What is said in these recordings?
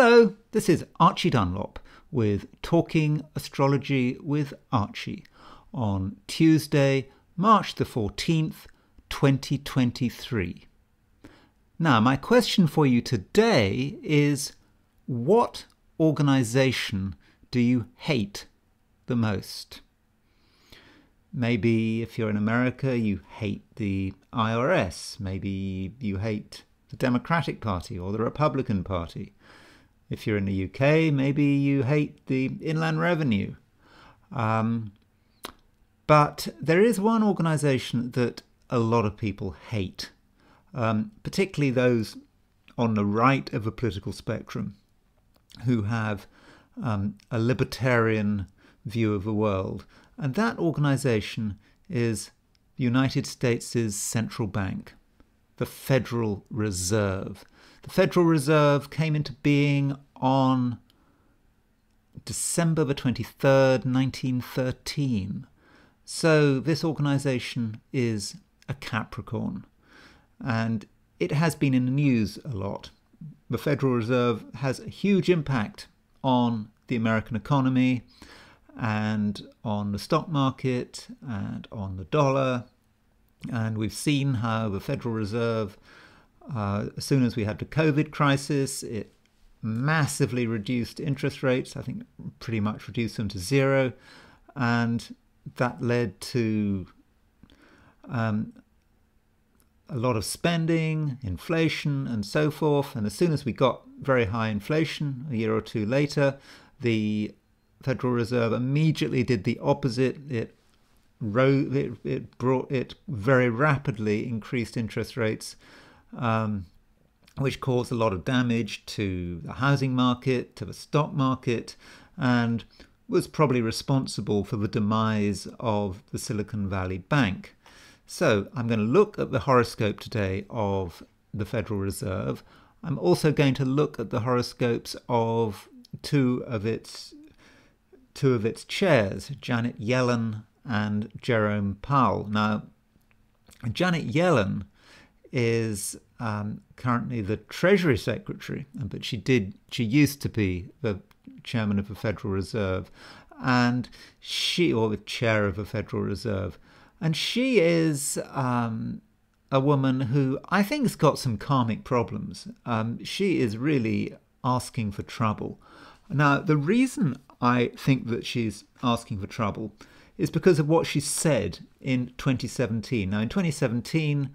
Hello, this is Archie Dunlop with Talking Astrology with Archie on Tuesday, March the 14th, 2023. Now, my question for you today is, what organization do you hate the most? Maybe if you're in America, you hate the IRS. Maybe you hate the Democratic Party or the Republican Party. If you're in the UK, maybe you hate the Inland Revenue. But there is one organisation that a lot of people hate, particularly those on the right of a political spectrum who have a libertarian view of the world. And that organisation is the United States' central bank, the Federal Reserve. The Federal Reserve came into being on December the 23rd, 1913. So this organisation is a Capricorn, and it has been in the news a lot. The Federal Reserve has a huge impact on the American economy and on the stock market and on the dollar. And we've seen how the Federal Reserve, as soon as we had the COVID crisis, it massively reduced interest rates. I think pretty much reduced them to zero. And that led to a lot of spending, inflation, and so forth. And as soon as we got very high inflation, a year or two later, the Federal Reserve immediately did the opposite. It very rapidly increased interest rates, which caused a lot of damage to the housing market, to the stock market, and was probably responsible for the demise of the Silicon Valley Bank. So I'm going to look at the horoscope today of the Federal Reserve. I'm also going to look at the horoscopes of two of its chairs, Janet Yellen and Jerome Powell. Now, Janet Yellen is currently the Treasury Secretary, but she used to be the chairman of the Federal Reserve, or the chair of the Federal Reserve. And she is a woman who I think has got some karmic problems. She is really asking for trouble. Now, the reason I think that she's asking for trouble is because of what she said in 2017. Now, in 2017,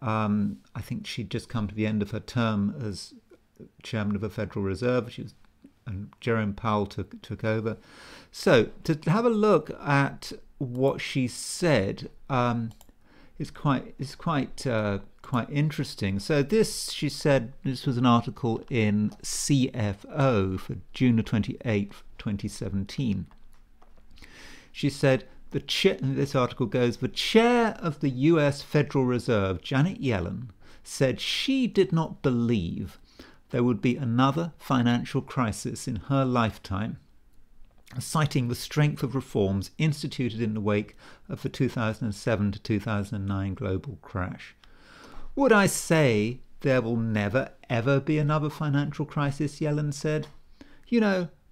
I think she'd just come to the end of her term as chairman of the Federal Reserve. And Jerome Powell took over. So to have a look at what she said is quite interesting. So she said, this was an article in CFO for June the 28th, 2017. She said, this article goes, the chair of the US Federal Reserve, Janet Yellen, said she did not believe there would be another financial crisis in her lifetime, citing the strength of reforms instituted in the wake of the 2007 to 2009 global crash. Would I say there will never, ever be another financial crisis, Yellen said?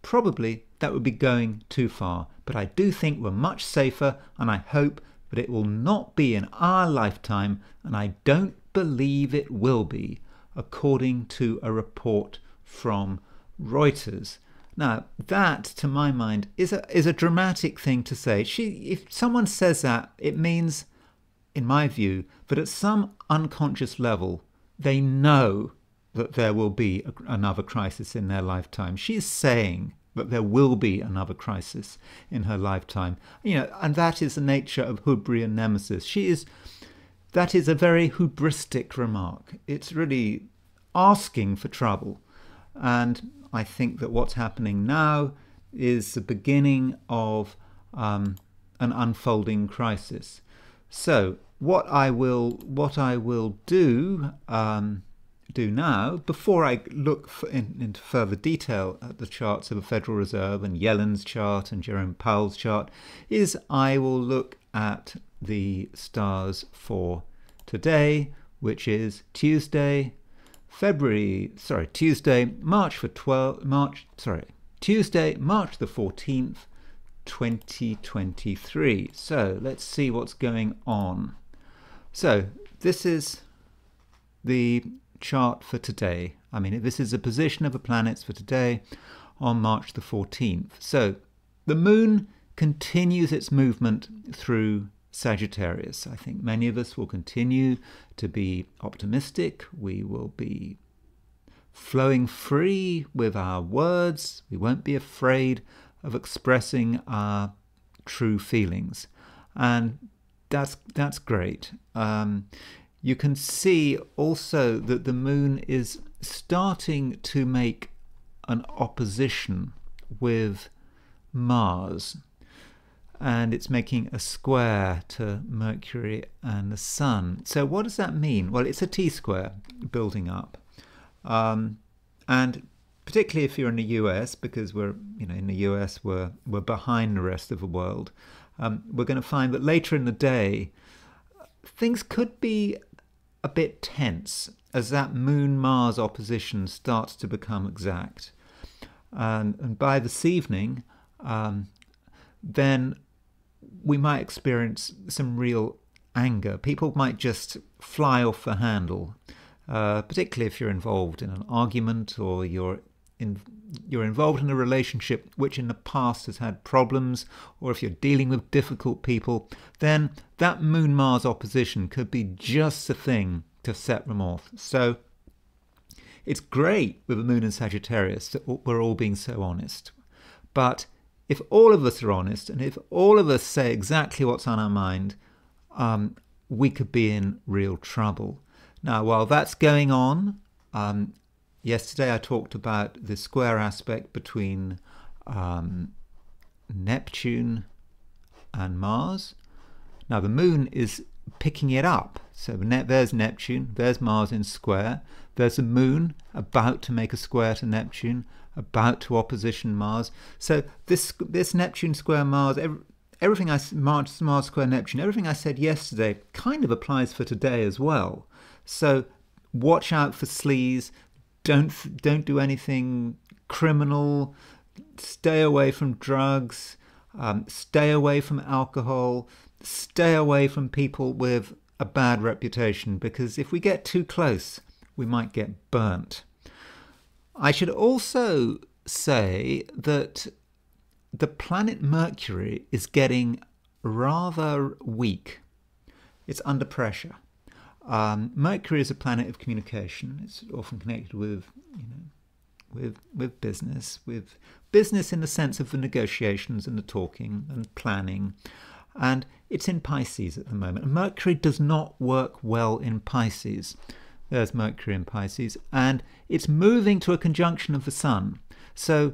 Probably that would be going too far, but I do think we're much safer, and I hope that it will not be in our lifetime, and I don't believe it will be, according to a report from Reuters. Now, that, to my mind, is a dramatic thing to say. If someone says that, it means, in my view, that at some unconscious level, they know that there will be another crisis in their lifetime. She's saying that there will be another crisis in her lifetime. And that is the nature of hubris and nemesis. That is a very hubristic remark. It's really asking for trouble. And I think that what's happening now is the beginning of an unfolding crisis. So what I will do now, before I look into further detail at the charts of the Federal Reserve and Yellen's chart and Jerome Powell's chart, is I will look at the stars for today, which is Tuesday, Tuesday, March the 14th, 2023. So let's see what's going on. So this is the chart for today. I mean, this is the position of the planets for today on March the 14th. So the moon continues its movement through Sagittarius. I think many of us will continue to be optimistic. We will be flowing free with our words. We won't be afraid of expressing our true feelings. And that's great. You can see also that the moon is starting to make an opposition with Mars, and it's making a square to Mercury and the Sun. So what does that mean? Well, it's a T-square building up, and particularly if you're in the US, because we're in the US we're behind the rest of the world. We're going to find that later in the day things could be a bit tense as that Moon-Mars opposition starts to become exact. And by this evening, then we might experience some real anger. People might just fly off the handle, particularly if you're involved in an argument or you're involved in a relationship which in the past has had problems, or if you're dealing with difficult people, then that Moon-Mars opposition could be just the thing to set them off. So it's great with the Moon in Sagittarius that we're all being so honest. But if all of us are honest, and if all of us say exactly what's on our mind, we could be in real trouble. Now, while that's going on, yesterday I talked about the square aspect between Neptune and Mars. Now the moon is picking it up. So there's Neptune, there's Mars in square, there's the moon about to make a square to Neptune, about to opposition Mars. So this Neptune square Mars, everything Mars square Neptune, everything I said yesterday kind of applies for today as well. So watch out for sleaze. Don't do anything criminal. Stay away from drugs. Stay away from alcohol. Stay away from people with a bad reputation, because if we get too close, we might get burnt. I should also say that the planet Mercury is getting rather weak. It's under pressure. Mercury is a planet of communication. It's often connected with business in the sense of the negotiations and the talking and planning. And it's in Pisces at the moment. And Mercury does not work well in Pisces. There's Mercury in Pisces. And it's moving to a conjunction of the Sun. So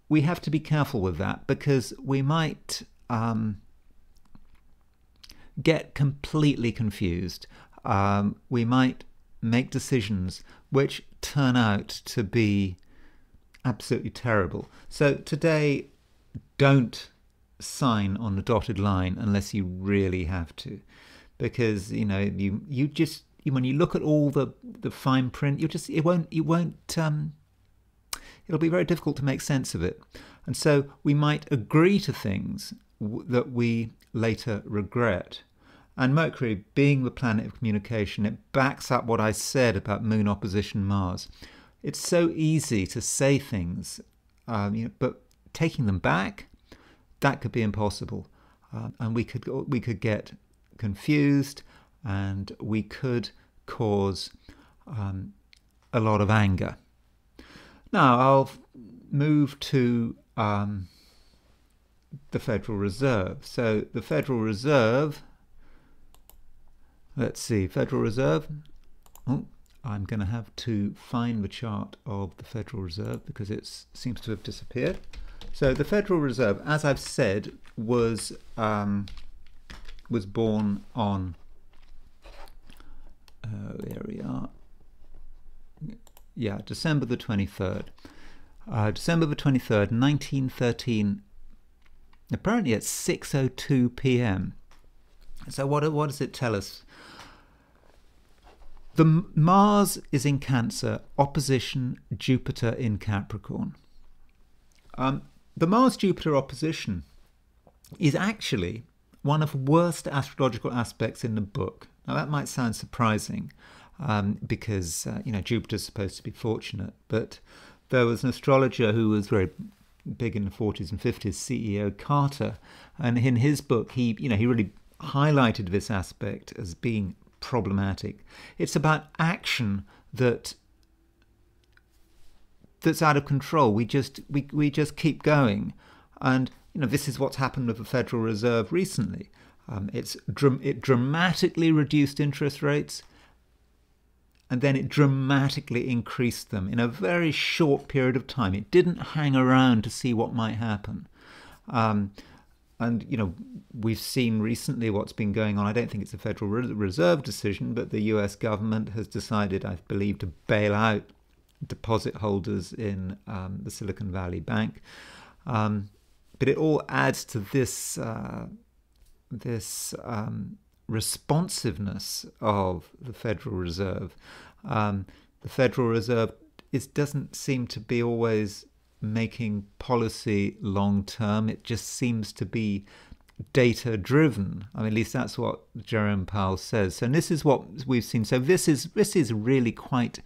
we have to be careful with that, because we might get completely confused. We might make decisions which turn out to be absolutely terrible. So today, don't sign on the dotted line unless you really have to, because you just, when you look at all the fine print, it'll be very difficult to make sense of it. And so we might agree to things that we later regret. And Mercury, being the planet of communication, it backs up what I said about Moon opposition Mars. It's so easy to say things, but taking them back, that could be impossible. And we could get confused, and we could cause a lot of anger. Now I'll move to the Federal Reserve. So the Federal Reserve, let's see, Federal Reserve. Oh, I'm going to have to find the chart of the Federal Reserve because it seems to have disappeared. So the Federal Reserve, as I've said, was born on, there we are, yeah, December the 23rd. December the 23rd, 1913, apparently at 6:02 p.m. So what does it tell us? The Mars is in Cancer, opposition Jupiter in Capricorn. The Mars-Jupiter opposition is actually one of the worst astrological aspects in the book. Now that might sound surprising because Jupiter's supposed to be fortunate, but there was an astrologer who was very big in the 40s and 50s, CEO Carter, and in his book he really highlighted this aspect as being problematic. It's about action that's out of control. We just keep going, and this is what's happened with the Federal Reserve recently. It dramatically reduced interest rates, and then it dramatically increased them in a very short period of time. It didn't hang around to see what might happen. And we've seen recently what's been going on. I don't think it's a Federal Reserve decision, but the US government has decided, I believe, to bail out deposit holders in the Silicon Valley Bank. But it all adds to this responsiveness of the Federal Reserve. The Federal Reserve doesn't seem to be always making policy long term. It just seems to be data driven. I mean, at least that's what Jerome Powell says. So this is what we've seen. So this is really quite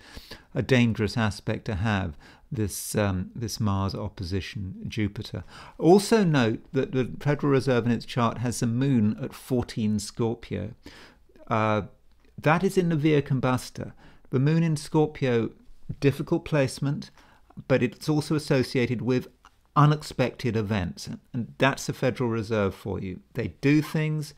a dangerous aspect to have, this Mars opposition Jupiter. Also note that the Federal Reserve in its chart has the moon at 14 Scorpio. That is in the Via Combusta. The moon in Scorpio, difficult placement, but it's also associated with unexpected events. And that's the Federal Reserve for you. They do things,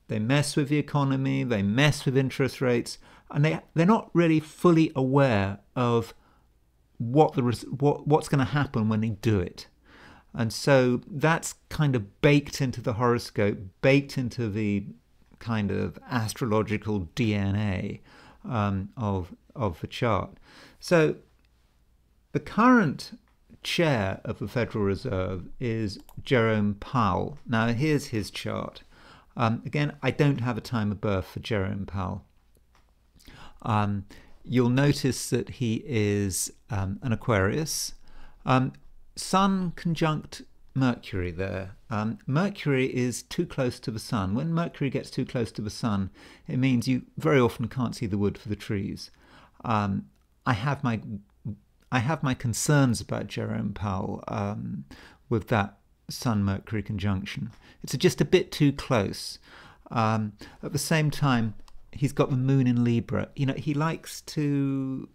they mess with the economy, they mess with interest rates, and they're not really fully aware of what's going to happen when they do it. And so that's kind of baked into the horoscope, baked into the kind of astrological DNA of the chart. So the current chair of the Federal Reserve is Jerome Powell. Now here's his chart. Again, I don't have a time of birth for Jerome Powell. You'll notice that he is an Aquarius. Sun conjunct Mercury there. Mercury is too close to the Sun. When Mercury gets too close to the Sun, it means you very often can't see the wood for the trees. I have my concerns about Jerome Powell with that Sun-Mercury conjunction. It's just a bit too close. At the same time, he's got the moon in Libra. He likes to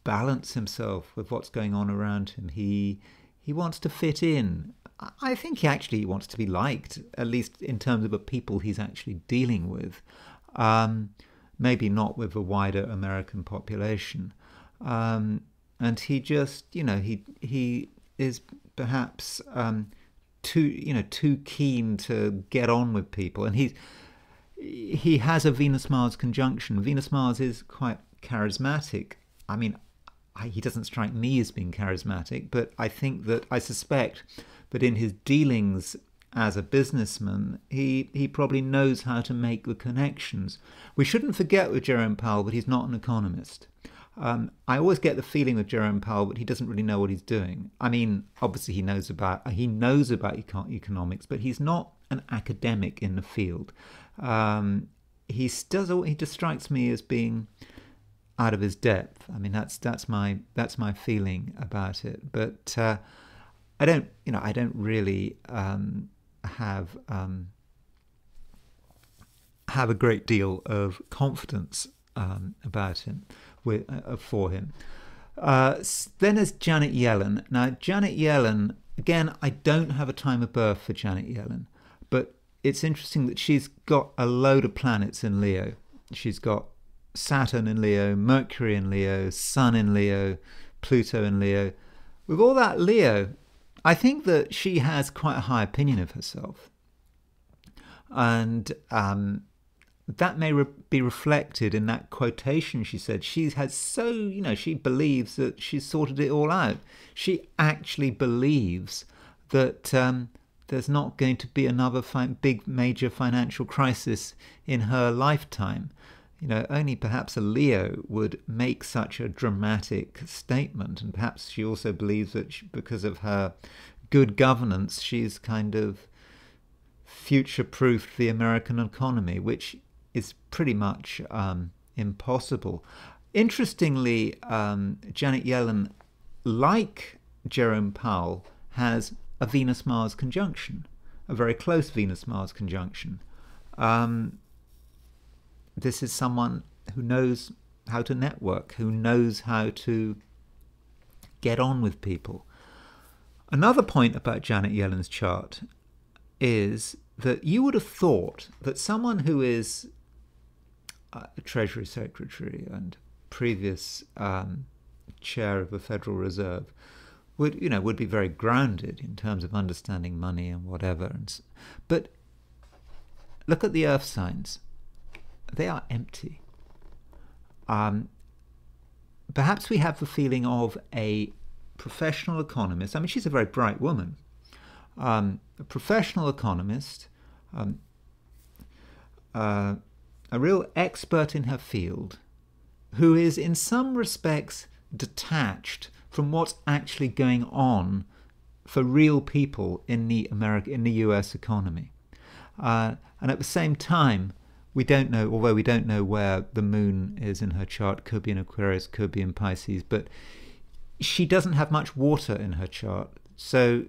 balance himself with what's going on around him. He wants to fit in. I think he actually wants to be liked, at least in terms of the people he's actually dealing with. Maybe not with the wider American population. And he just, he is perhaps too keen to get on with people. And he has a Venus-Mars conjunction. Venus-Mars is quite charismatic. I mean, he doesn't strike me as being charismatic, but I suspect that in his dealings as a businessman, he probably knows how to make the connections. We shouldn't forget with Jerome Powell that he's not an economist. I always get the feeling with Jerome Powell that he doesn't really know what he's doing. I mean, obviously he knows about economics, but he's not an academic in the field. He just strikes me as being out of his depth. I mean, that's my feeling about it. But I don't really have a great deal of confidence about him. For him. Then there's Janet Yellen. Now, Janet Yellen, again, I don't have a time of birth for Janet Yellen, but it's interesting that she's got a load of planets in Leo. She's got Saturn in Leo, Mercury in Leo, Sun in Leo, Pluto in Leo. With all that Leo, I think that she has quite a high opinion of herself. And that may be reflected in that quotation she said. She believes that she's sorted it all out. She actually believes that there's not going to be another big major financial crisis in her lifetime. only perhaps a Leo would make such a dramatic statement, and perhaps she also believes that because of her good governance, she's kind of future-proofed the American economy, which is pretty much impossible. Interestingly, Janet Yellen, like Jerome Powell, has a Venus-Mars conjunction, a very close Venus-Mars conjunction. This is someone who knows how to network, who knows how to get on with people. Another point about Janet Yellen's chart is that you would have thought that someone who is a Treasury Secretary and previous chair of the Federal Reserve would be very grounded in terms of understanding money and whatever. But look at the earth signs. They are empty. Perhaps we have the feeling of a professional economist. I mean, she's a very bright woman. A professional economist, a real expert in her field, who is in some respects detached from what's actually going on for real people in the US economy. And at the same time, we don't know, although we don't know where the moon is in her chart, could be in Aquarius, could be in Pisces, but she doesn't have much water in her chart. So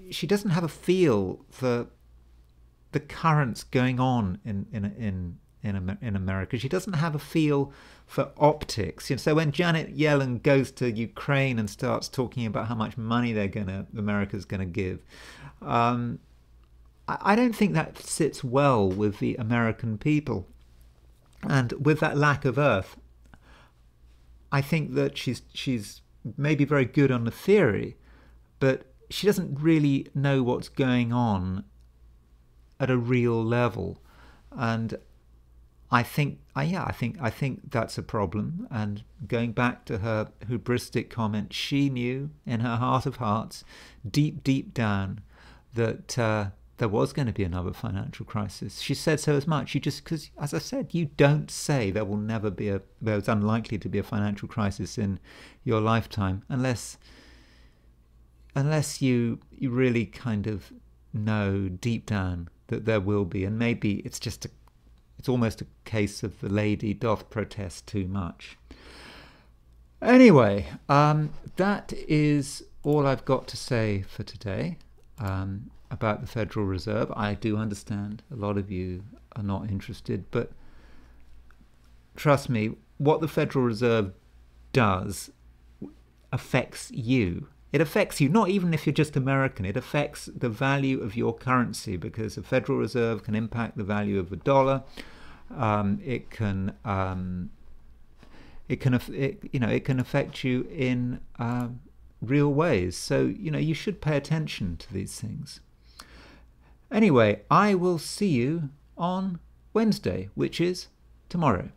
she doesn't have a feel for the currents going on in America. She doesn't have a feel for optics. So when Janet Yellen goes to Ukraine and starts talking about how much money America's going to give, I don't think that sits well with the American people. And with that lack of earth, I think that she's maybe very good on the theory, but she doesn't really know what's going on at a real level. And I think that's a problem. And going back to her hubristic comment, she knew in her heart of hearts, deep down, that there was going to be another financial crisis. She said so as much. Because, as I said, you don't say there's unlikely to be a financial crisis in your lifetime unless you really kind of know deep down that there will be. And maybe it's almost a case of the lady doth protest too much. Anyway, that is all I've got to say for today. About the Federal Reserve. I do understand a lot of you are not interested, but trust me, what the Federal Reserve does affects you. It affects you, not even if you're just American. It affects the value of your currency, because the Federal Reserve can impact the value of the dollar. It can affect you in real ways. So you should pay attention to these things. Anyway, I will see you on Wednesday, which is tomorrow.